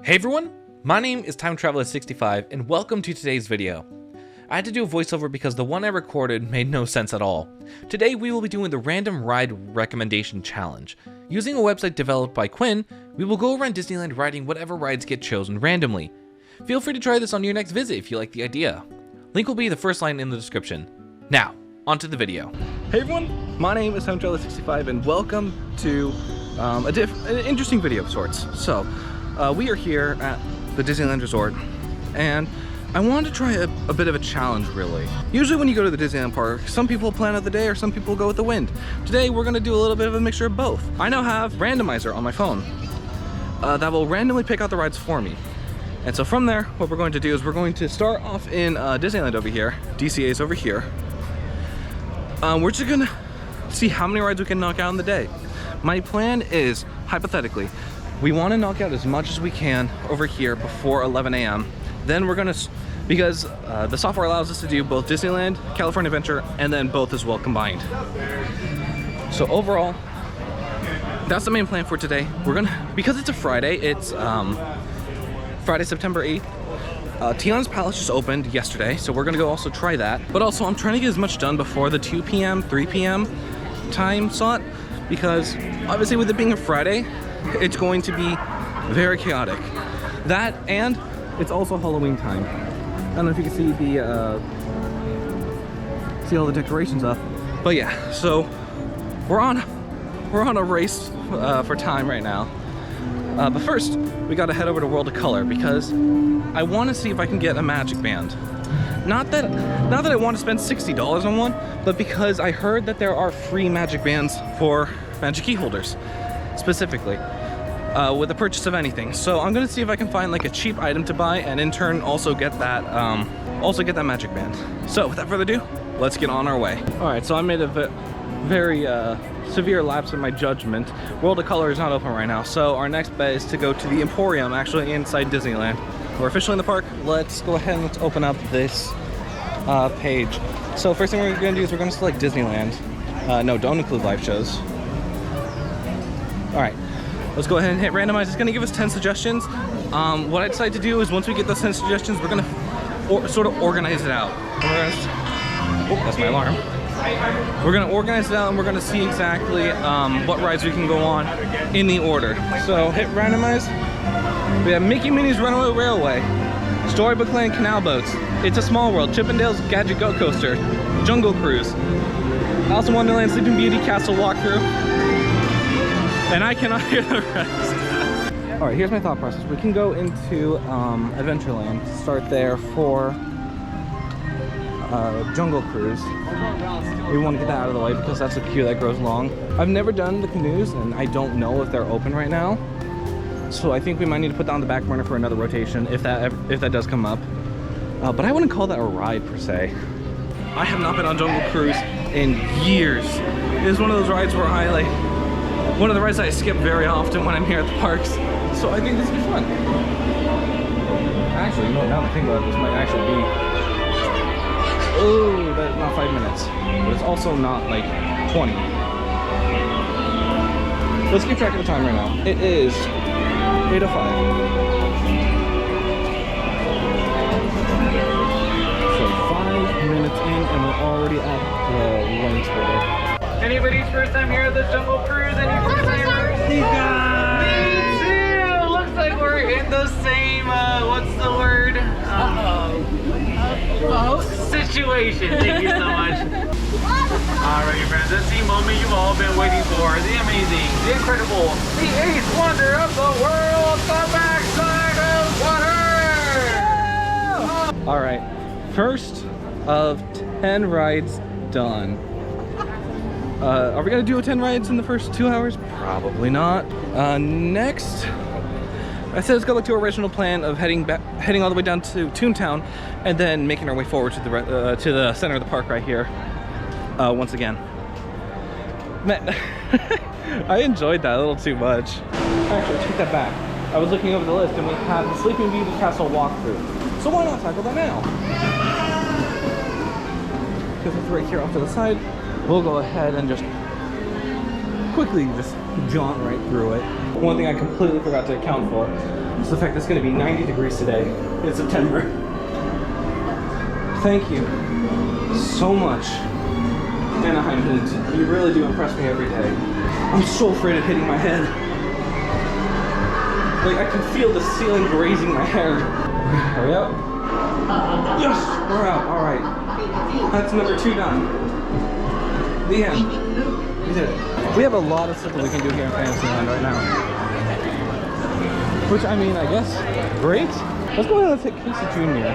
Hey everyone, my name is Time Traveler 65 and welcome to today's video. I had to do a voiceover because the one I recorded made no sense at all. Today we will be doing the Random Ride Recommendation Challenge. Using a website developed by Quinn, we will go around Disneyland riding whatever rides get chosen randomly. Feel free to try this on your next visit if you like the idea. Link will be the first line in the description. Now, onto the video. Hey everyone, my name is Time Traveler 65 and welcome to an interesting video of sorts. So, we are here at the Disneyland Resort and I wanted to try a bit of a challenge really. Usually when you go to the Disneyland park, some people plan out the day or some people go with the wind. Today we're going to do a little bit of a mixture of both. I now have randomizer on my phone that will randomly pick out the rides for me. And so from there, what we're going to do is we're going to start off in Disneyland over here. DCA's over here. We're just gonna see how many rides we can knock out in the day. My plan is, hypothetically, we want to knock out as much as we can over here before 11 a.m. Then we're gonna, because the software allows us to do both Disneyland, California Adventure, and then both as well combined. So overall, that's the main plan for today. We're gonna, because it's a Friday, it's Friday, September 8th. Tiana's Palace just opened yesterday, so we're gonna go also try that. But also, I'm trying to get as much done before the 2 p.m., 3 p.m. time slot, because obviously with it being a Friday, it's going to be very chaotic. That, and it's also Halloween time. I don't know if you can see the see all the decorations up, but yeah. So we're on a race for time right now. But first, we gotta head over to World of Color because I want to see if I can get a magic band. Not that I want to spend $60 on one, but because I heard that there are free magic bands for magic key holders, specifically, with the purchase of anything. So I'm gonna see if I can find like a cheap item to buy, and in turn also get that magic band. So without further ado, let's get on our way. All right, so I made a very severe lapse in my judgment. World of Color is not open right now, so our next bet is to go to the Emporium, actually inside Disneyland. We're officially in the park. Let's go ahead and let's open up this page. So first thing we're gonna do is we're gonna select Disneyland. No, don't include live shows. All right, let's go ahead and hit randomize. It's gonna give us 10 suggestions. What I decide to do is once we get those 10 suggestions, we're gonna sort of organize it out. Oh, that's my alarm. We're gonna organize it out and we're gonna see exactly what rides we can go on in the order. So hit randomize. We have Mickey Minnie's Runaway Railway, Storybook Land Canal Boats, It's a Small World, Chippendale's Gadget Go Coaster, Jungle Cruise, Alice in Wonderland Sleeping Beauty Castle Walkthrough, and I cannot hear the rest. All right, here's my thought process. We can go into Adventureland, start there for Jungle Cruise. We want to get that out of the way because that's a queue that grows long. I've never done the canoes and I don't know if they're open right now. So I think we might need to put that on the back burner for another rotation if that does come up. But I wouldn't call that a ride per se. I have not been on Jungle Cruise in years. It is one of those rides where one of the rides that I skip very often when I'm here at the parks. So I think this will be fun. Actually, you know, now that I think about it, this might actually be, oh, that's not 5 minutes. But it's also not like 20. Let's keep track of the time right now. It is 8:05. So 5 minutes in and we're already at the length border. Anybody's first time here at the Jungle Cruise? Any first timers? You guys! Me too! Looks like we're in the same, what's the word? Situation. Thank you so much. Alright, friends, that's the moment you've all been waiting for. The amazing, the incredible, the eighth wonder of the world, the backside of water! All right, first of 10 rides done. Are we gonna do 10 rides in the first 2 hours? Probably not. Next, I said let's go back to our original plan of heading all the way down to Toontown, and then making our way forward to the center of the park right here. Once again, man, I enjoyed that a little too much. Actually, take that back. I was looking over the list, and we have the Sleeping Beauty Castle walkthrough. So why not tackle that now? Because it's right here off to the side. We'll go ahead and just quickly just jaunt right through it. One thing I completely forgot to account for is the fact that it's going to be 90 degrees today in September. Thank you so much, Anaheim heat. You really do impress me every day. I'm so afraid of hitting my head. Like, I can feel the ceiling grazing my hair. Hurry up. Yes, we're out. All right. That's number 2 done. The end. We did it. We have a lot of stuff that we can do here in Fantasyland right now. Which, I mean, I guess, great. Let's go ahead and take Casey Jr.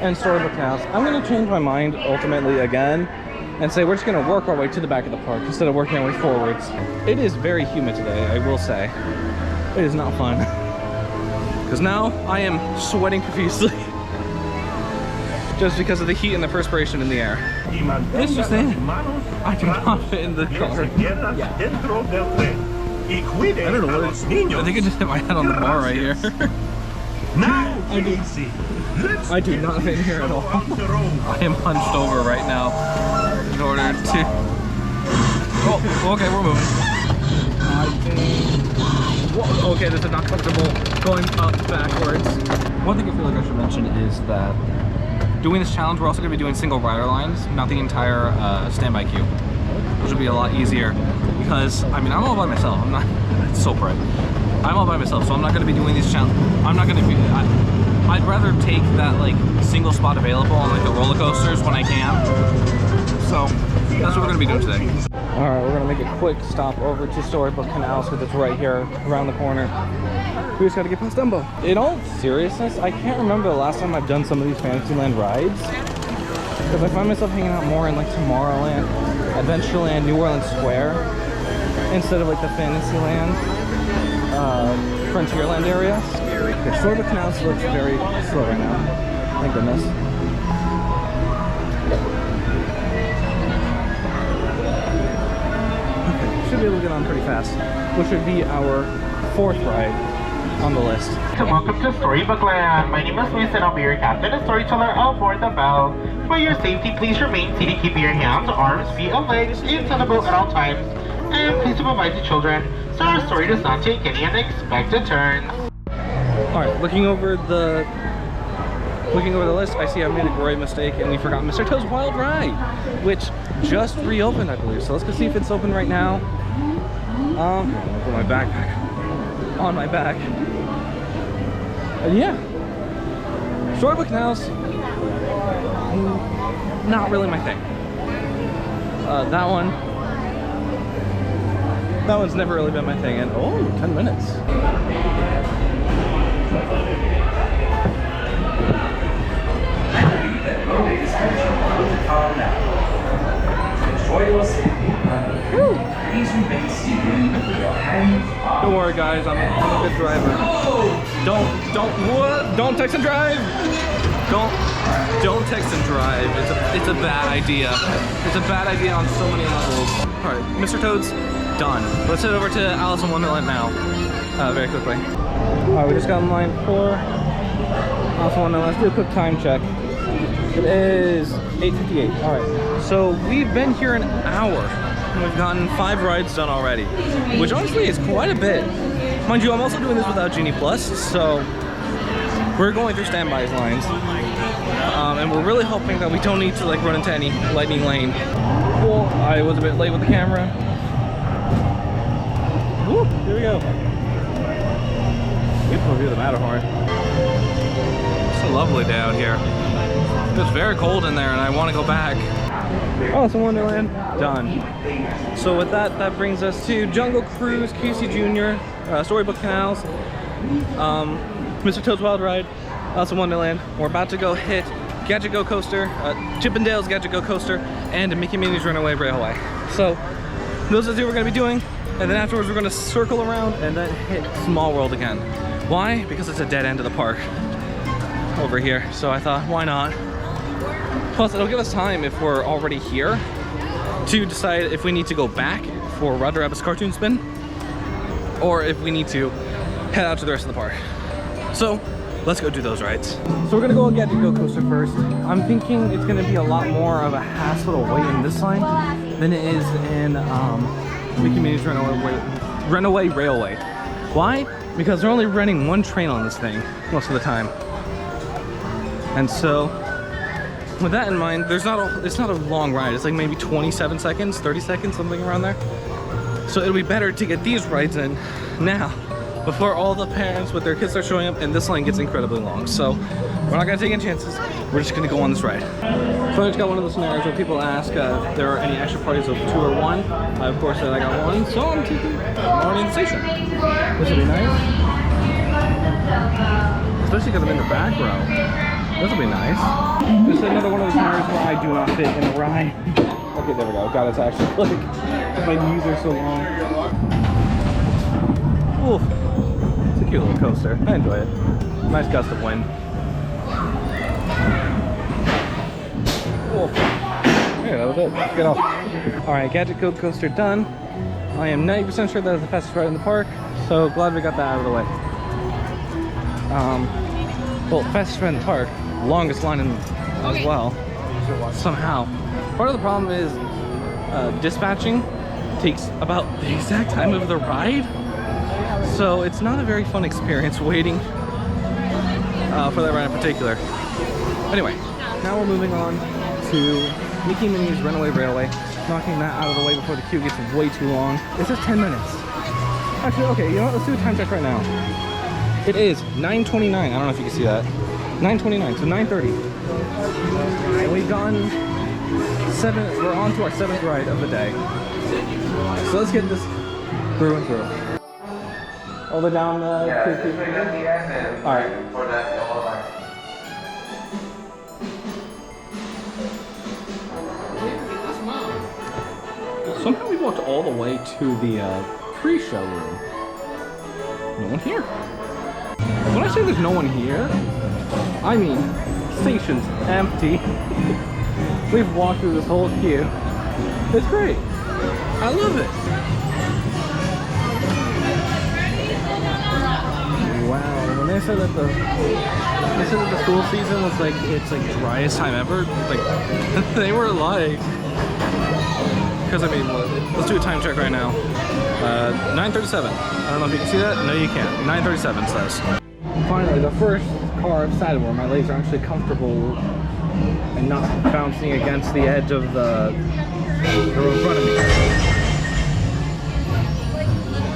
and Storybook House. I'm going to change my mind ultimately again and say we're just going to work our way to the back of the park instead of working our way forwards. It is very humid today, I will say. It is not fun. Because now I am sweating profusely. Just because of the heat and the perspiration in the air. It's just in. I do not fit in the car. Yeah. I don't know what it is. I think I just hit my head on the bar right here. I do not fit in here at all. I am hunched over right now in order to... Oh, okay, we're moving. Okay, this is not comfortable going up backwards. One thing I feel like I should mention is that doing this challenge, we're also going to be doing single rider lines, not the entire standby queue, which will be a lot easier because, I mean, I'm all by myself. I'm not, it's so bright. I'm all by myself, so I'm not going to be doing these challenges. I'm not going to be, I'd rather take that, like, single spot available on, like, the roller coasters when I can. So, that's what we're going to be doing today. All right, we're going to make a quick stop over to Storybook Canals because it's right here around the corner. We just got to get past Dumbo. In all seriousness, I can't remember the last time I've done some of these Fantasyland rides because I find myself hanging out more in like Tomorrowland, Adventureland, New Orleans Square instead of like the Fantasyland, Frontierland area. Okay, Storybook Canals looks very slow right now. Thank goodness. Should be able to get on pretty fast, which would be our 4th ride on the list. Welcome to Storybook Land. My name is Luis and I'll be your captain and storyteller aboard the boat. For your safety, please remain seated, keeping your hands, arms, feet, and legs into the boat at all times. And please supervise the children, so our story does not take any unexpected turns. Alright, looking over the list, I see I made a great mistake and we forgot Mr. Toad's Wild Ride, which just reopened, I believe. So let's go see if it's open right now. I'll put my backpack on my back. And yeah, Storybook Canals, not really my thing. That one's never really been my thing. And oh, 10 minutes. Don't worry, guys. I'm a good driver. Don't text and drive. Don't text and drive. It's a bad idea. It's a bad idea on so many levels. All right, Mr. Toad's done. Let's head over to Alice in Wonderland now, very quickly. All right, we just got in line for Alice in Wonderland. Let's do a quick time check. It is 8:58. All right, so we've been here an hour. And we've gotten 5 rides done already, which honestly is quite a bit. Mind you, I'm also doing this without Genie Plus, so we're going through standby lines. And we're really hoping that we don't need to like run into any lightning lane. Cool, I was a bit late with the camera. Woo, here we go. Beautiful view of the Matterhorn. It's a lovely day out here. It's very cold in there and I want to go back. Alice in Wonderland, done. So with that, that brings us to Jungle Cruise, Casey Jr., Storybook Canals, Mr. Toad's Wild Ride, Alice in Wonderland. We're about to go hit Gadget Go Coaster, Chippendale's Gadget Go Coaster, and Mickey Minnie's Runaway Railway. So those are the 2 we're going to be doing, and then afterwards we're going to circle around and then hit Small World again. Why? Because it's a dead end of the park over here. So I thought, why not? Plus, it'll give us time if we're already here to decide if we need to go back for Roger Rabbit's cartoon spin or if we need to head out to the rest of the park. So, let's go do those rides. So we're gonna go Gadget Go Coaster first. I'm thinking it's gonna be a lot more of a hassle to wait in this line than it is in Mickey Minnie's Runaway Railway. Why? because they're only running one train on this thing most of the time. And so, with that in mind, it's not a long ride. It's like maybe 27 seconds, 30 seconds, something around there. So it'll be better to get these rides in now, before all the parents with their kids start showing up and this line gets incredibly long. So we're not gonna take any chances. We're just gonna go on this ride. So I just got one of those scenarios where people ask if there are any extra parties of 2 or 1. Of course said I got 1, so I'm taking one in the station. This will be nice. Especially because I'm in the back row. This will be nice. This is another one of the scenarios where I do not fit in the ride. Okay, there we go. God, it's actually like, my knees are so long. Ooh. It's a cute little coaster. I enjoy it. Nice gust of wind. Cool. Yeah, that was it. Let's get off. Alright, Gadget Go coaster done. I am 90% sure that is the fastest ride in the park, so glad we got that out of the way. Well, fastest ride in the park, longest line in as well. Somehow. Part of the problem is dispatching takes about the exact time of the ride. So it's not a very fun experience waiting for that ride in particular. Anyway, now we're moving on to Mickey Minnie's Runaway Railway, knocking that out of the way before the queue gets way too long. It says 10 minutes. Actually, okay, you know what? Let's do a time check right now. It is 9:29. I don't know if you can see that. 9:29, so 9:30. And we've gone 7. We're on to our 7th ride of the day. So let's get this through and through. All the way down the Alright. Somehow we walked all the way to the pre-show room. No one here. When I say there's no one here, I mean station's empty. We've walked through this whole queue. It's great. I love it. Wow, when they said that the school season was like it's like driest time ever, like they were lying. Because I mean, let's do a time check right now. 9:37. I don't know if you can see that. No, you can't. 9:37 says. Finally, the first car I've sat in where my legs are actually comfortable and not bouncing against the edge of the row in front of me.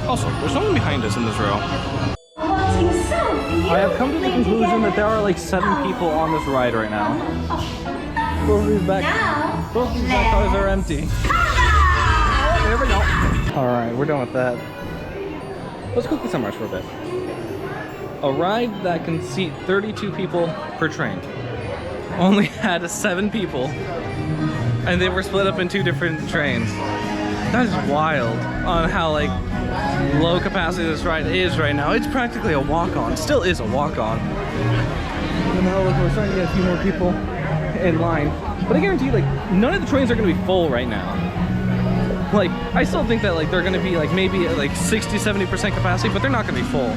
Also, there's no one behind us in this row. I have come to the conclusion that there are like 7 people on this ride right now. Both of these back cars are empty. There we go. Alright, we're done with that. Let's quickly summarize for a bit. A ride that can seat 32 people per train only had 7 people, and they were split up in 2 different trains. That is wild on how like low capacity this ride is right now. It's practically a walk-on. Still is a walk-on. And now look, we're starting to get a few more people in line. But I guarantee like none of the trains are going to be full right now. Like, I still think that like they're going to be like maybe at like 60-70% capacity, but they're not going to be full.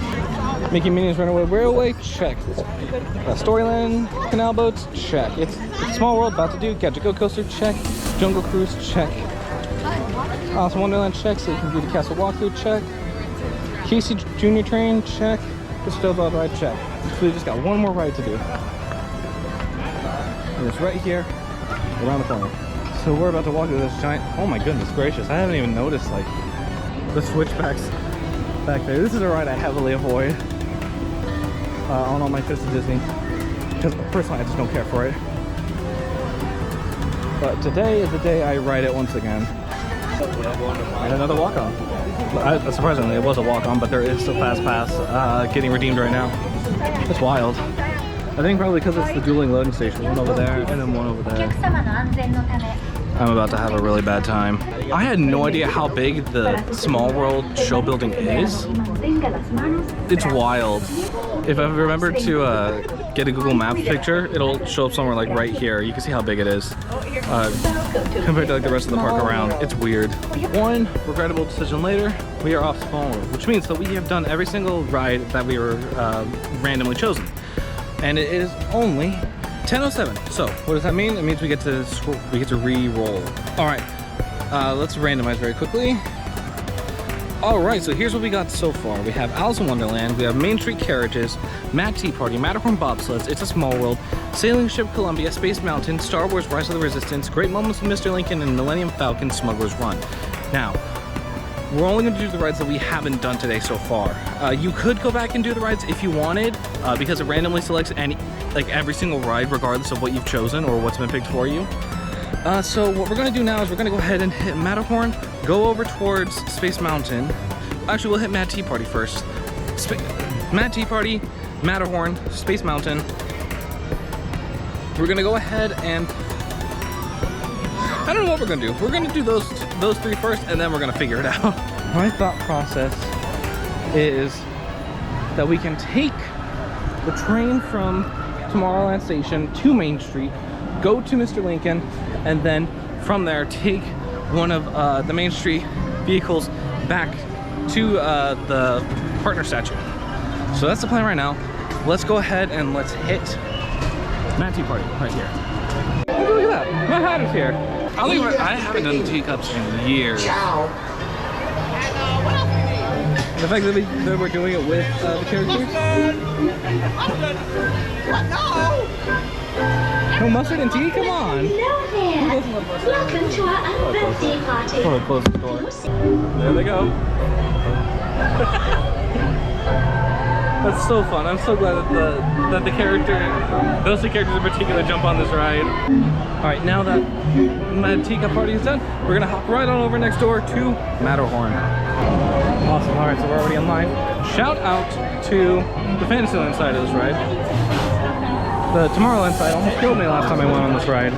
Mickey Minnie's Runaway Railway, check. Storyland Canal Boats, check. It's Small World, about to do. Gadget Go Coaster, check. Jungle Cruise, check. Awesome Wonderland, check. So you can do the Castle Walkthrough, check. Casey Junior Train, check. The Snowball Ride, check. So we just got one more ride to do. And it's right here, around the corner. So we're about to walk through this giant, oh my goodness gracious, I haven't even noticed like the switchbacks back there. This is a ride I heavily avoid on all my trips to Disney, because personally I just don't care for it. But today is the day I ride it once again. And another walk-on. Surprisingly, it was a walk-on, but there is still Fast Pass getting redeemed right now. It's wild. I think probably because it's the dueling loading station. One over there and then one over there. I'm about to have a really bad time. I had no idea how big the Small World show building is. It's wild. If I remember to get a Google Maps picture, it'll show up somewhere like right here. You can see how big it is compared to like the rest of the park around. It's weird. One regrettable decision later, we are off Small World, which means that we have done every single ride that we were randomly chosen. And it is only 10:07. So what does that mean? It means we get to re-roll. All right, let's randomize very quickly. All right, so here's what we got so far. We have Alice in Wonderland, we have Main Street Carriages, Mad Tea Party, Matterhorn Bobsleds, It's a Small World, Sailing Ship Columbia, Space Mountain, Star Wars Rise of the Resistance, Great Moments with Mr. Lincoln, and Millennium Falcon Smuggler's Run. Now, we're only going to do the rides that we haven't done today so far. You could go back and do the rides if you wanted, because it randomly selects every single ride regardless of what you've chosen or what's been picked for you. So what we're going to do now is we're going to go ahead and hit Matterhorn, go over towards Space Mountain. Actually, we'll hit Mad Tea Party first. Mad Tea Party, Matterhorn, Space Mountain. We're going to go ahead and... I don't know what we're going to do. We're going to do those three first, and then we're going to figure it out. My thought process is that we can take the train from Tomorrowland Station to Main Street, go to Mr. Lincoln, and then from there take one of the Main Street vehicles back to the partner statue. So that's the plan right now. Let's go ahead and let's hit Mad Tea Party right here. Oh, look at that, my hat is here. I haven't done teacups in years. The fact that we're doing it with the characters. No mustard and tea? Come on! Hello there! Welcome to our birthday party. Oh, close the door. There they go. That's so fun. I'm so glad that those two characters in particular jump on this ride. Alright, now that Mad Teacup Party is done, we're gonna hop right on over next door to Matterhorn. Awesome. Alright, so we're already in line. Shout out to the Fantasyland side of this ride. The Tomorrowland side almost killed me last time I went on this ride.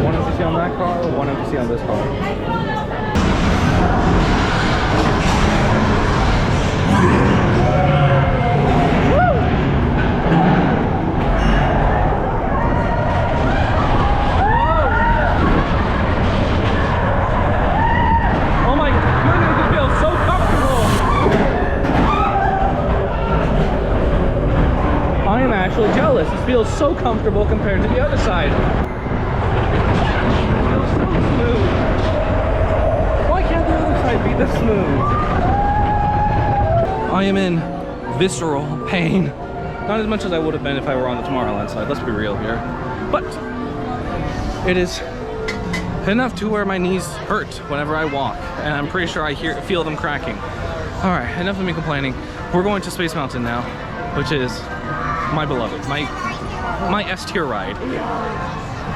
One empty on that car, one empty on this car. Jealous. This feels so comfortable compared to the other side. It feels so smooth. Why can't the other side be this smooth? I am in visceral pain. Not as much as I would have been if I were on the Tomorrowland side. Let's be real here. But it is enough to where my knees hurt whenever I walk, and I'm pretty sure I feel them cracking. All right, enough of me complaining. We're going to Space Mountain now, which is my beloved, my S tier ride,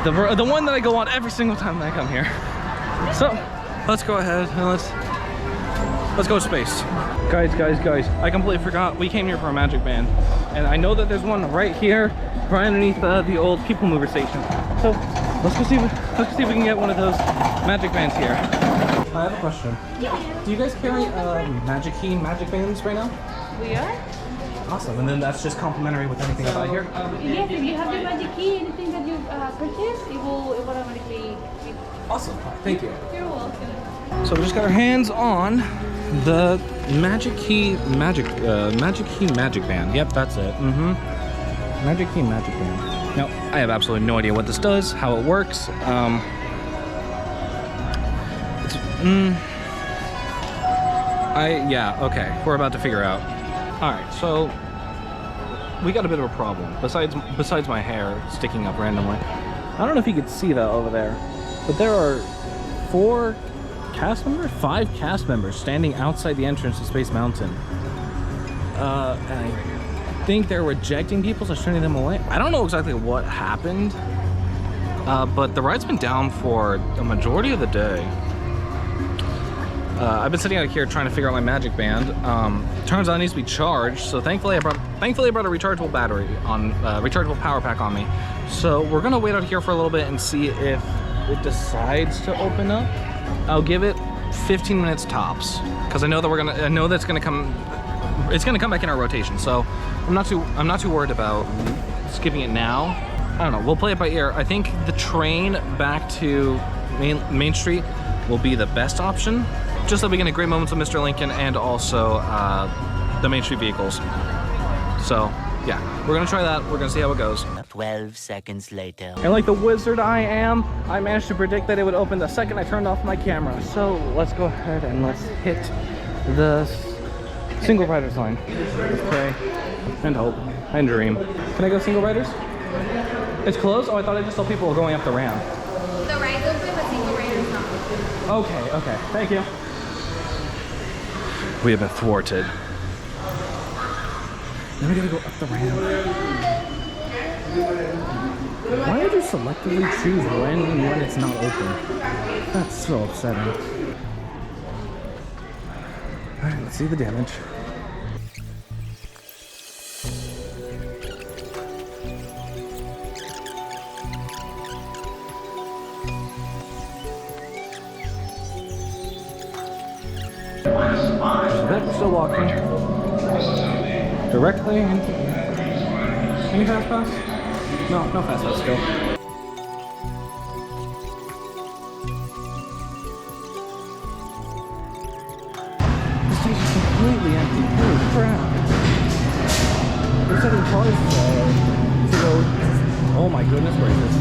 the one that I go on every single time that I come here. So let's go ahead and let's go to space. Guys, I completely forgot we came here for a magic band, and I know that there's one right here, right underneath the old people mover station. So let's go see if we can get one of those magic bands here. I have a question. Yeah. Do you guys carry magic bands right now? We are? Awesome, and then that's just complimentary with anything I buy here? Yes, if you have your magic key, anything that you purchase, it will automatically be... Awesome, thank you. You're welcome. So we just got our hands on the Magic Key Magic Band. Yep, that's it. Magic Key Magic Band. Now, I have absolutely no idea what this does, how it works. Yeah, okay, we're about to figure out. All right, so we got a bit of a problem. Besides my hair sticking up randomly, I don't know if you could see that over there, but there are 5 cast members standing outside the entrance to Space Mountain. And I think they're rejecting people, so turning them away. I don't know exactly what happened, but the ride's been down for a majority of the day. I've been sitting out here trying to figure out my magic band. Turns out it needs to be charged, so thankfully I brought a rechargeable battery on, rechargeable power pack on me. So we're gonna wait out here for a little bit and see if it decides to open up. I'll give it 15 minutes tops, because I know that it's gonna come back in our rotation. So I'm not too worried about skipping it now. I don't know. We'll play it by ear. I think the train back to Main Street will be the best option, just so we can get great moments with Mr. Lincoln and also the Main Street vehicles. So yeah, we're gonna try that. We're gonna see how it goes. 12 seconds later. And like the wizard I am, I managed to predict that it would open the second I turned off my camera. So let's go ahead and let's hit the single rider sign. Let's pray and hope and dream. Can I go single riders? It's closed? Oh, I thought I just saw people going up the ramp. The ride's open, but single rider's not. Okay, okay, thank you. We have been thwarted. Now we gotta go up the ramp. Why would you selectively choose when it's not open? That's so upsetting. Alright, let's see the damage. We're still walking. Directly into... Any fast pass? No, no fast pass still. The station's completely empty. Holy crap. They're setting cars to go... Oh my goodness gracious.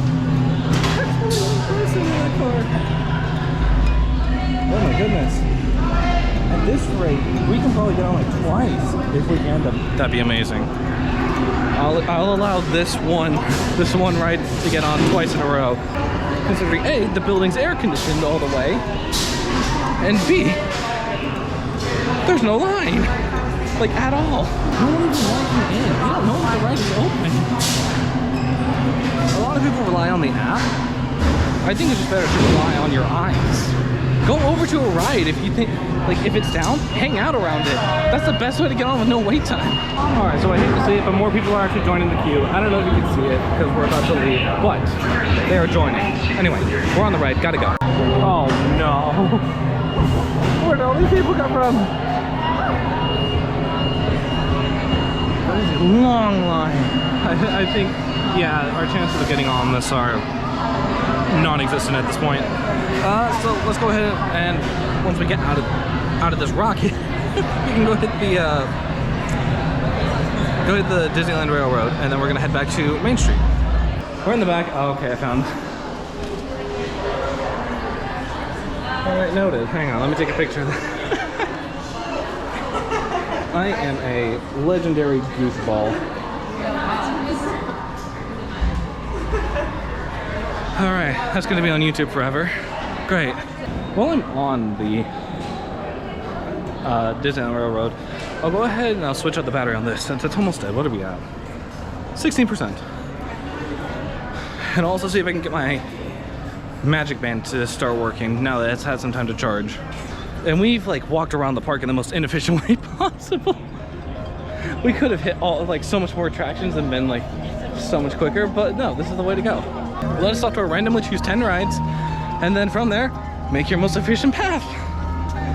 There's only one person in that car. Oh my goodness. At this rate, we can probably get on like twice if we end up. That'd be amazing. I'll allow this one ride to get on twice in a row. Considering A, the building's air conditioned all the way, and B, there's no line, like at all. No one even walking in. You don't know if the ride is open. A lot of people rely on the app. I think it's just better to rely on your eyes. Go over to a ride if you think, like if it's down, hang out around it. That's the best way to get on with no wait time. All right, so I hate to say it, but more people are actually joining the queue. I don't know if you can see it because we're about to leave, but they are joining. Anyway, we're on the ride, gotta go. Oh no. Where'd all these people come from? That is a long line. I think, yeah, our chances of getting on this are non-existent at this point. So let's go ahead and once we get out of this rocket, we can go hit the Disneyland Railroad, and then we're gonna head back to Main Street. We're in the back. Oh, okay, I found. All right, noted. Hang on, let me take a picture of that. I am a legendary goofball. All right, that's gonna be on YouTube forever. Great. While I'm on the Disneyland Railroad, I'll go ahead and I'll switch out the battery on this since it's almost dead. What are we at? 16%. And I'll also see if I can get my magic band to start working now that it's had some time to charge. And we've like walked around the park in the most inefficient way possible. We could have hit all like so much more attractions and been like so much quicker, but no, this is the way to go. Let us software randomly choose 10 rides, and then from there, make your most efficient path.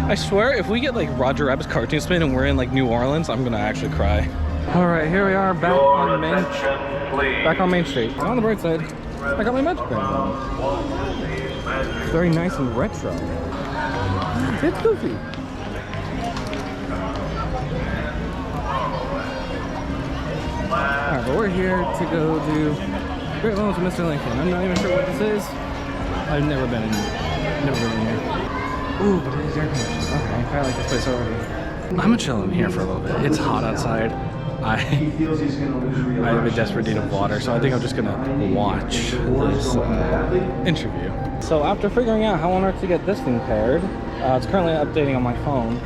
I swear, if we get like Roger Rabbit's cartoon spin and we're in like New Orleans, I'm gonna actually cry. All right, here we are back on Main Street. And on the bright side, I got my magic band on. Very nice and retro. It's goofy. Alright, but we're here to go do Great Moments with Mr. Lincoln. I'm not even sure what this is. I've never been in here. Ooh, but it is air conditioned. Okay, I like this place already. I'm gonna chill in here for a little bit. It's hot outside. I have a desperate need of water, so I think I'm just gonna watch this interview. So after figuring out how on earth to get this thing paired, it's currently updating on my phone.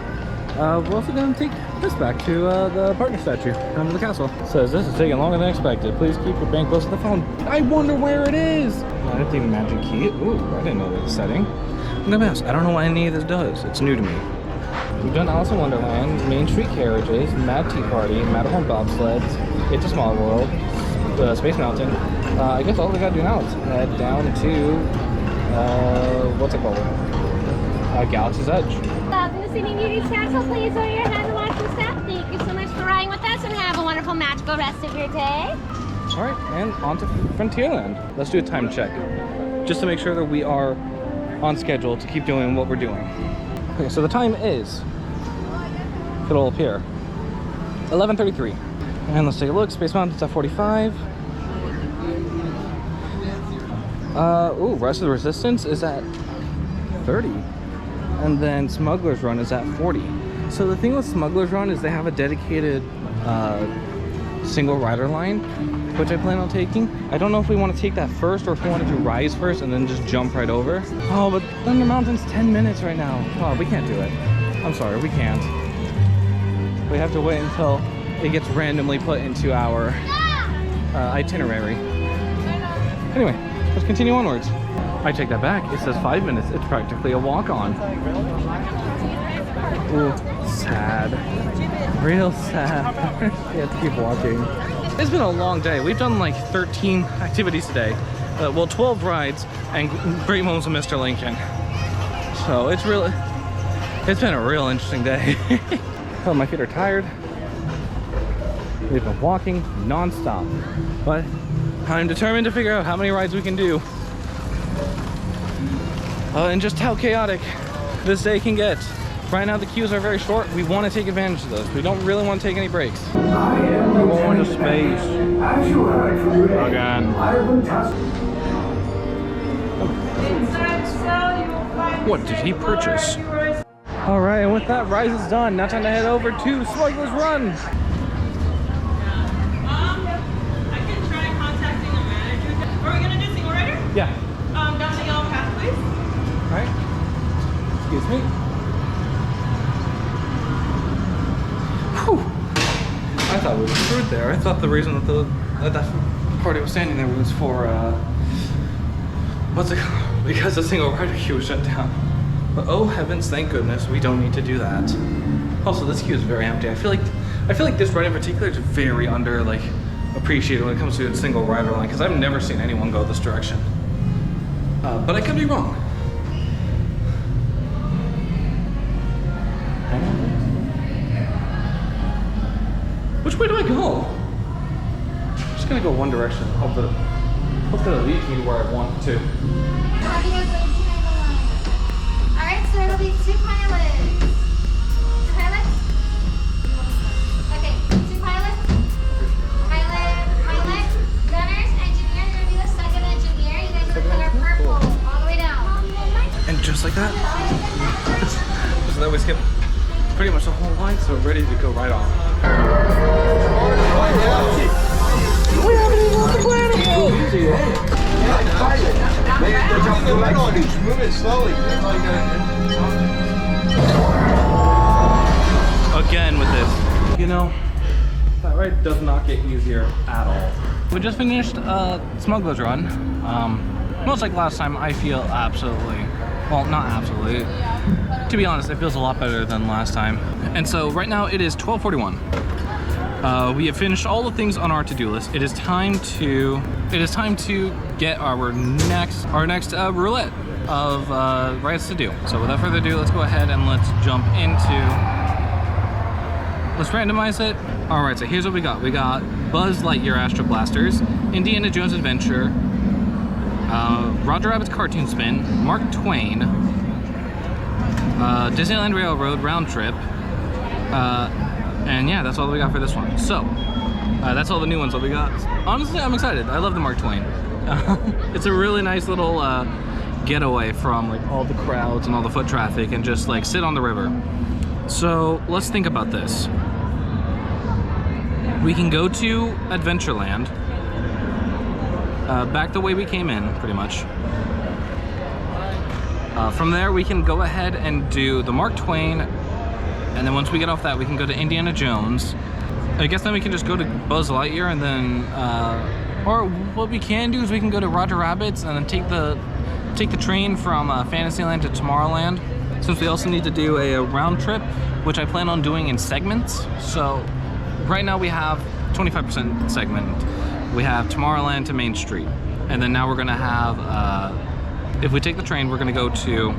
We're also gonna take this back to the partner statue under the castle. It says this is taking longer than expected. Please keep your band close to the phone. I wonder where it is. Anything magic key? Ooh, I didn't know this setting. I'm gonna ask. I don't know what any of this does. It's new to me. We've done Alice in Wonderland, Main Street Carriages, Mad Tea Party, Matterhorn Bobsleds, It's a Small World, Space Mountain. I guess all we gotta do now is head down to, what's it called? Galaxy's Edge. Welcome to Sydney Beauty's Castle. Please order your hand and watch the staff. Thank you so much for riding with us and have a wonderful magical rest of your day. All right, and on to Frontierland. Let's do a time check, just to make sure that we are on schedule to keep doing what we're doing. Okay, so the time is, it'll appear, 11:33. And let's take a look. Space Mountain's at 45. Ooh, Rise of the Resistance is at 30. And then Smuggler's Run is at 40. So the thing with Smuggler's Run is they have a dedicated single rider line, which I plan on taking. I don't know if we want to take that first or if we want to do Rise first and then just jump right over. Oh, but Thunder Mountain's 10 minutes right now. Oh, we can't do it. I'm sorry, we can't. We have to wait until it gets randomly put into our itinerary. Anyway, let's continue onwards. I take that back. It says 5 minutes. It's practically a walk-on. Ooh, sad. Real sad. We have to keep walking. It's been a long day. We've done like 13 activities today. Well, 12 rides and great moments with Mr. Lincoln. So it's been a real interesting day. Oh, my feet are tired. We've been walking non-stop, but I'm determined to figure out how many rides we can do. And just how chaotic this day can get. Right now the queues are very short. We want to take advantage of those. We don't really want to take any breaks. We're going to space. Again. What did he purchase? Alright, and with that, Rise is done. Now time to head over to Smuggler's Run. I can try contacting a manager. Are we gonna do single rider? Yeah. Down the yellow path, please. Alright. Excuse me. Whew. I thought we were screwed there. I thought the reason that that party was standing there was for what's it called? Because the single rider queue was shut down. But oh heavens, thank goodness we don't need to do that. Also, this queue is very empty. I feel like this ride in particular is very appreciated when it comes to a single rider line, because I've never seen anyone go this direction. But I could be wrong. Which way do I go? I'm just gonna go one direction. Hope that it leads me where I want to. Alright, so it'll be 2 pilots. 2 pilots? Okay, 2 pilots. Pilot, gunners, engineer. You're gonna be the second engineer. You guys are color purple all the way down. And just like that. So that we skip pretty much the whole line, so we're ready to go right off. We haven't even left the planet yet. Move it slowly. Again with this. You know, that ride does not get easier at all. We just finished Smuggler's Run. Much like last time, I feel absolutely, well, not absolutely. To be honest, it feels a lot better than last time. And so right now it is 12:41. We have finished all the things on our to-do list. It is time to get our next roulette of rides to do. So without further ado, let's go ahead and let's jump into. Let's randomize it. All right, so here's what we got. We got Buzz Lightyear Astro Blasters, Indiana Jones Adventure, Roger Rabbit's Cartoon Spin, Mark Twain, Disneyland Railroad Round Trip, and yeah, that's all we got for this one. So, that's all the new ones that we got. Honestly, I'm excited. I love the Mark Twain. It's a really nice little getaway from like all the crowds and all the foot traffic and just like sit on the river. So, let's think about this. We can go to Adventureland, back the way we came in, pretty much. From there, we can go ahead and do the Mark Twain, and then once we get off that, we can go to Indiana Jones. I guess then we can just go to Buzz Lightyear, and then, or what we can do is we can go to Roger Rabbit's and then take the train from Fantasyland to Tomorrowland, since we also need to do a round trip, which I plan on doing in segments. So right now we have 25% segment. We have Tomorrowland to Main Street, and then now we're gonna have, if we take the train, we're gonna go to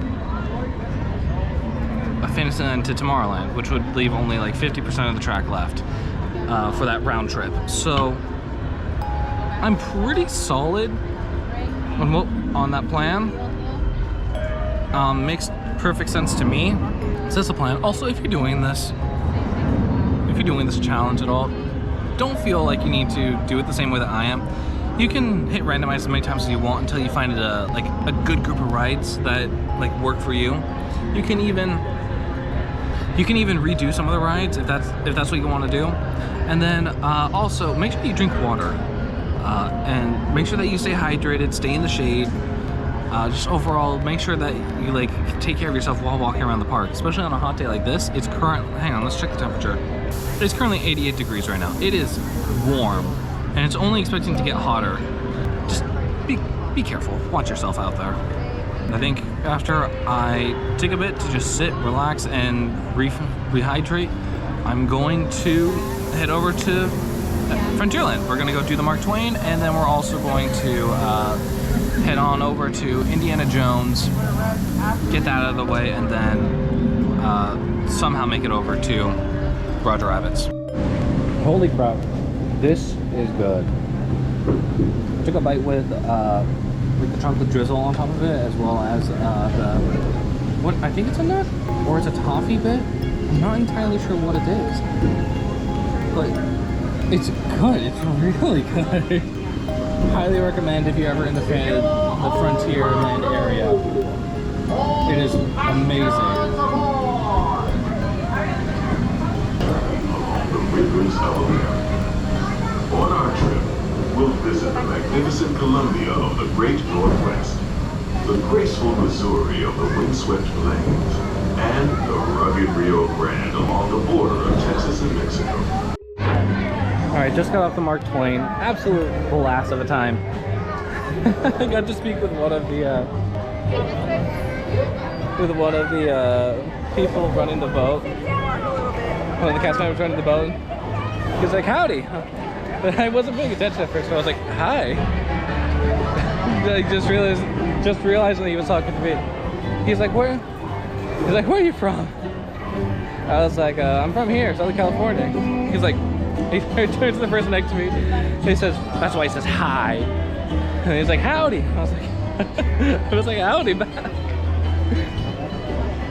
Fantasyland to Tomorrowland, which would leave only like 50% of the track left for that round trip. So I'm pretty solid on that plan. Makes perfect sense to me. So that's the plan. Also, if you're doing this challenge at all, don't feel like you need to do it the same way that I am, you can hit randomize as many times as you want until you find a good group of rides that like work for you. You can even redo some of the rides if that's what you want to do. And then also make sure you drink water and make sure that you stay hydrated, stay in the shade. Just overall, make sure that you like take care of yourself while walking around the park, especially on a hot day like this. It's hang on, let's check the temperature. It's currently 88 degrees right now. It is warm, and it's only expecting to get hotter. Just be careful, watch yourself out there. I think after I take a bit to just sit, relax, and rehydrate, I'm going to head over to Frontierland. We're gonna go do the Mark Twain, and then we're also going to head on over to Indiana Jones, get that out of the way, and then somehow make it over to Roger Rabbit's. Holy crap, this is good. Took a bite with the chocolate drizzle on top of it, as well as what I think it's a nut or it's a toffee bit. I'm not entirely sure what it is, but it's good. It's really good. Highly recommend if you're ever in the Frontierland area. It is amazing. The rivers of America. On our trip, we'll visit the magnificent Columbia of the Great Northwest, the graceful Missouri of the windswept plains, and the rugged Rio Grande along the border of Texas and Mexico. Alright, just got off the Mark Twain. Absolute blast of a time. I got to speak with one of the people running the boat. One of the cast members running the boat. He was like, howdy. I wasn't paying attention at first, so I was like, hi. I just realized when he was talking to me. He's like, where are you from? I was like, I'm from here, Southern California. He's like, he turns to the person next to me. He says, that's why he says hi. And he's like, howdy. I was like, howdy back.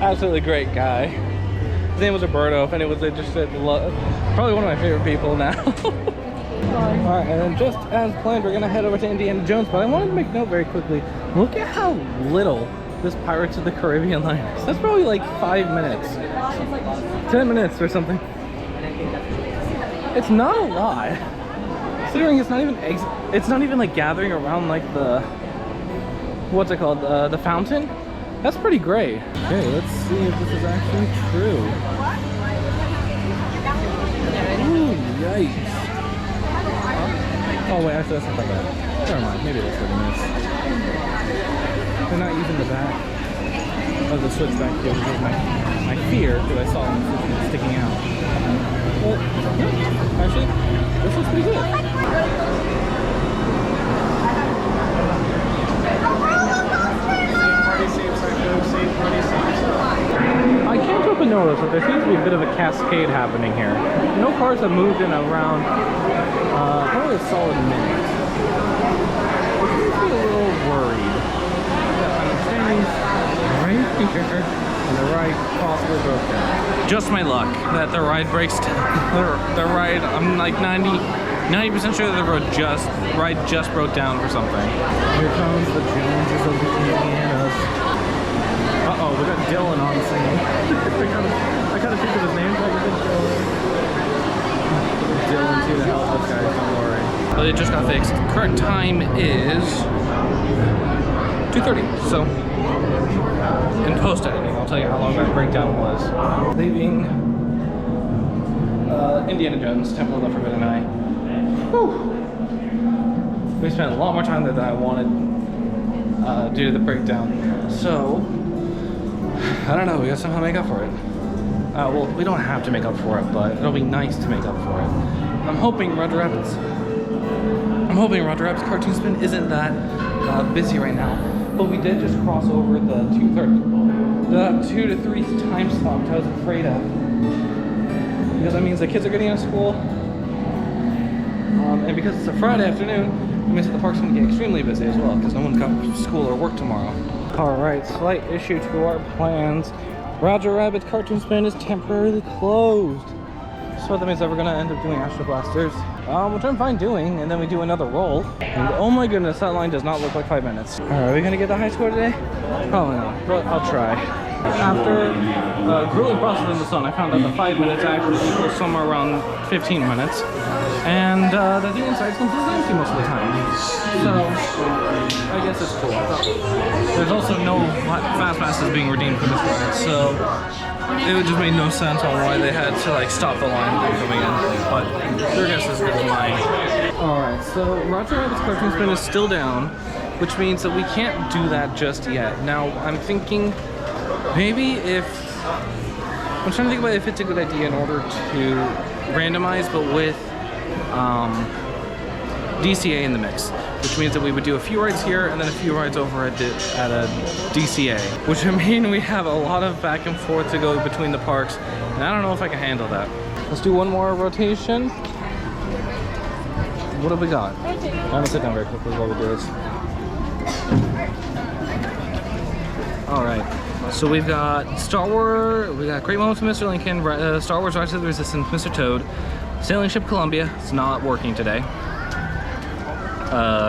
Absolutely great guy. His name was Roberto, if anyone was interested. Probably one of my favorite people now. Alright, and then just as planned, we're gonna head over to Indiana Jones, but I wanted to make note very quickly. Look at how little this Pirates of the Caribbean line is. That's probably like 5 minutes. 10 minutes or something. It's not a lot. Considering it's not even like gathering around like the, what's it called, the fountain. That's pretty great. Okay, let's see if this is actually true. Ooh, yikes. Oh wait, actually that's not that bad. Never mind, maybe that's what it is. They're not using the back of the switchback here, which is my fear, because I saw them sticking out. Well, yeah, actually, this looks pretty good. I can't help but notice that there seems to be a bit of a cascade happening here. No cars have moved in around probably a solid minute. I seem to be a little worried that I'm standing right here and the ride possibly broke down. Just my luck that the ride breaks down. The ride, I'm like 90% sure that the ride just broke down for something. Here comes the Joneses of the Tianas. Uh-oh, we got Dylan on scene. I gotta think of his name, but I did Dylan too to help us, guys, don't worry. But it just got fixed. Correct time is 2:30, so in post-editing, I'll tell you how long that breakdown was. Leaving Indiana Jones, Temple of the Forbidden Eye. Whew. We spent a lot more time there than I wanted due to the breakdown. So, I don't know, we gotta somehow make up for it. Well, we don't have to make up for it, but it'll be nice to make up for it. I'm hoping Roger Rabbit's Cartoon Spin isn't that busy right now. But we did just cross over the 2 to 3 time slot, which I was afraid of. Because that means the kids are getting out of school. And because it's a Friday afternoon, it means that the park's going to get extremely busy as well, because no one's got school or work tomorrow. Alright, slight issue to our plans. Roger Rabbit's Cartoon Spin is temporarily closed. So that means that we're gonna end up doing Astro Blasters, which I'm fine doing, and then we do another roll. And oh my goodness, that line does not look like 5 minutes. All right, are we gonna get the high score today? Probably not, but I'll try. After a grueling process in the sun, I found that the 5 minutes actually equals somewhere around 15 minutes. And that the inside's completely empty most of the time. So, I guess it's cool. There's also no fast passes being redeemed for this ride, so it just made no sense on why they had to like stop the line from coming in. But your guess is good as mine. Alright, so Roger Rabbit's collecting spin is still down, which means that we can't do that just yet. Now, I'm thinking maybe I'm trying to think about if it's a good idea in order to randomize, but with DCA in the mix, which means that we would do a few rides here and then a few rides over at a DCA, which would mean we have a lot of back and forth to go between the parks, and I don't know if I can handle that. Let's do one more rotation. What have we got? I'm gonna sit down very quickly while we do this. All right. So we've got Star Wars, we got Great Moments with Mr. Lincoln, Star Wars Rise of the Resistance, Mr. Toad, Sailing Ship Columbia, it's not working today.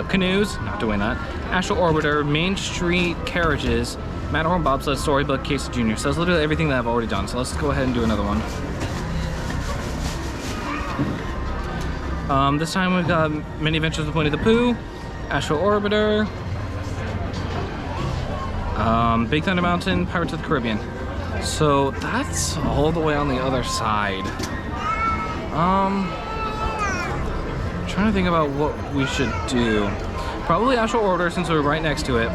Canoes, not doing that. Astral Orbiter, Main Street Carriages, Matterhorn Bobsled, Storybook, Casey Jr. So that's literally everything that I've already done. So let's go ahead and do another one. This time we've got Many Adventures with Winnie the Pooh, Astral Orbiter, Big Thunder Mountain, Pirates of the Caribbean. So that's all the way on the other side. Trying to think about what we should do. Probably Astral Orbiter since we're right next to it.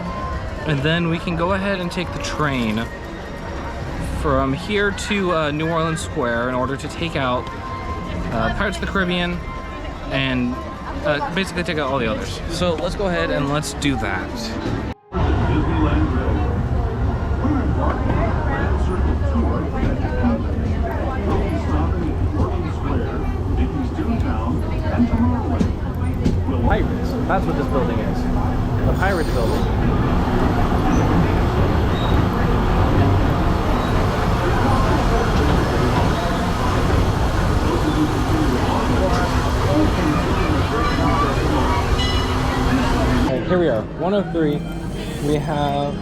And then we can go ahead and take the train from here to New Orleans Square in order to take out Pirates of the Caribbean and basically take out all the others. So let's go ahead and let's do that. Disneyland Resort. We're embarking on a grand circle tour of we'll be stopping at Orleans Square, Mickey's Toontown, and Tomorrowland. Pirates. That's what this building is. The Pirates building. Right, here we are, 103. We have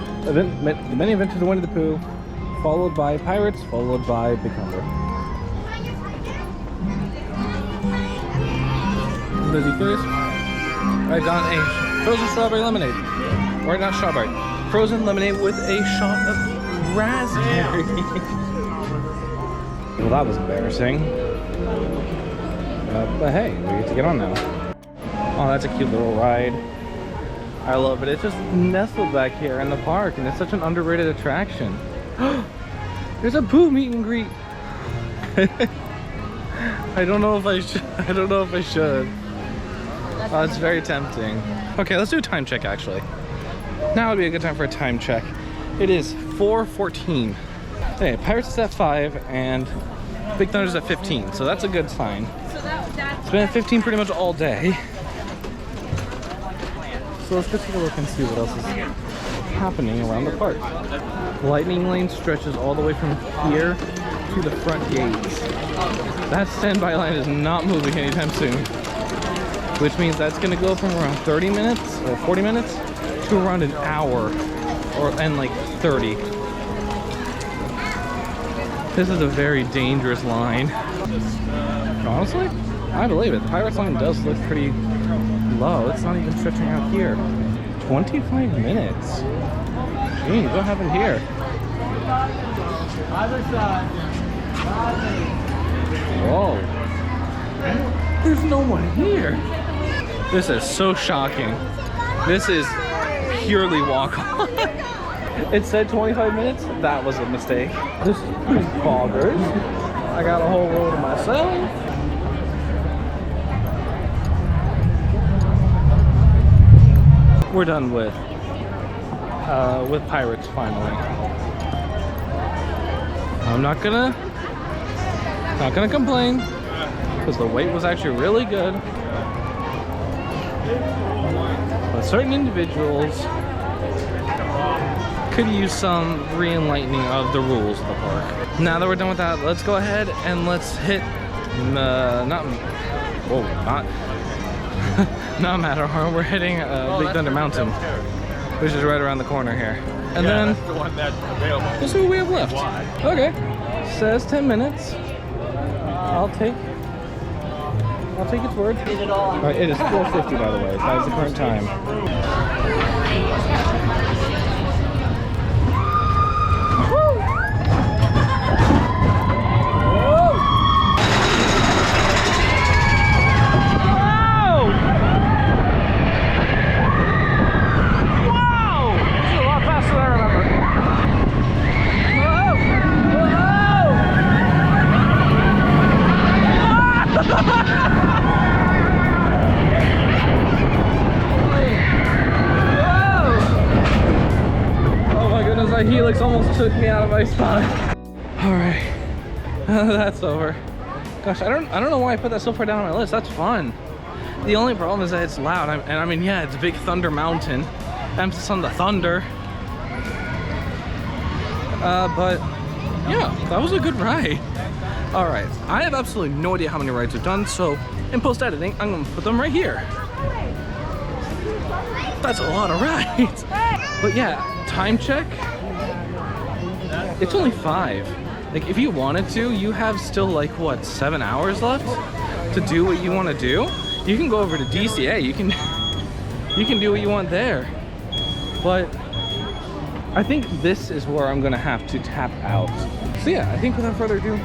Many Adventures of Winnie the Pooh, followed by Pirates, followed by Big Thunder. Is he curious? I've got a frozen strawberry lemonade. Or not strawberry. Frozen lemonade with a shot of raspberry. Well, that was embarrassing. But hey, we get to get on now. Oh, that's a cute little ride. I love it. It's just nestled back here in the park, and it's such an underrated attraction. There's a Pooh meet and greet. I don't know if I should. I don't know if I should. Oh, it's very tempting. Okay, let's do a time check actually. Now would be a good time for a time check. It is 4:14. Hey, Pirates is at 5 and Big Thunder's at 15, so that's a good sign. It's been at 15 pretty much all day. So let's just take a look and see what else is happening around the park. Lightning Lane stretches all the way from here to the front gates. That standby line is not moving anytime soon, which means that's going to go from around 30 minutes or 40 minutes to around an hour and like 30. This is a very dangerous line. Honestly, I believe it. The Pirates line does look pretty low. It's not even stretching out here. 25 minutes. Jeez, what happened here? Whoa. There's no one here. This is so shocking. This is purely walk-on. It said 25 minutes. That was a mistake. This is pretty boggers. I got a whole row to myself. We're done with Pirates finally. I'm not gonna complain because the wait was actually really good. But certain individuals could use some re-enlightening of the rules of the park. Now that we're done with that, let's go ahead and let's hit not Matterhorn. We're hitting Big Thunder Mountain, which is right around the corner here. And then that's the one that's available. we'll see what we have left. Okay, says 10 minutes. I'll take its word. All right, it is 4:50 by the way. That is the current time. My helix almost took me out of my spot. All right, that's over. Gosh, I don't know why I put that so far down on my list. That's fun. The only problem is that it's loud. I mean, yeah, it's Big Thunder Mountain. Emphasis on the thunder. But yeah, that was a good ride. All right, I have absolutely no idea how many rides we've done. So in post editing, I'm gonna put them right here. That's a lot of rides. But yeah, time check. It's only 5. Like if you wanted to, you have still like what, 7 hours left to do what you want to do. You can go over to DCA. You can do what you want there. But I think this is where I'm gonna have to tap out. So yeah, I think without further ado,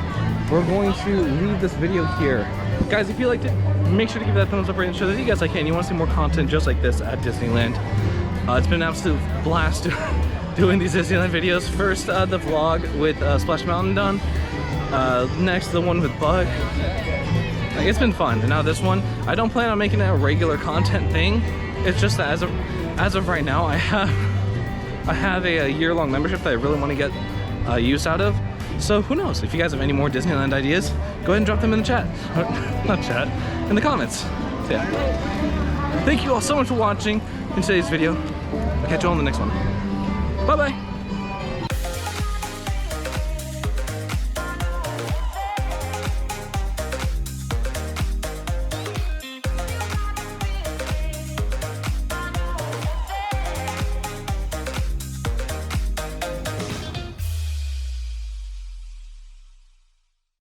we're going to leave this video here. Guys, if you liked it, make sure to give that thumbs up right and show that you guys like it and you want to see more content just like this at Disneyland. It's been an absolute blast doing these Disneyland videos. First, the vlog with Splash Mountain done. Next, the one with Bug. Like, it's been fun. And now this one, I don't plan on making it a regular content thing. It's just that as of right now, I have a year-long membership that I really want to get use out of. So who knows? If you guys have any more Disneyland ideas, go ahead and drop them in the chat. Not chat, in the comments. So yeah. Thank you all so much for watching in today's video. I'll catch you all in the next one. Bye-bye.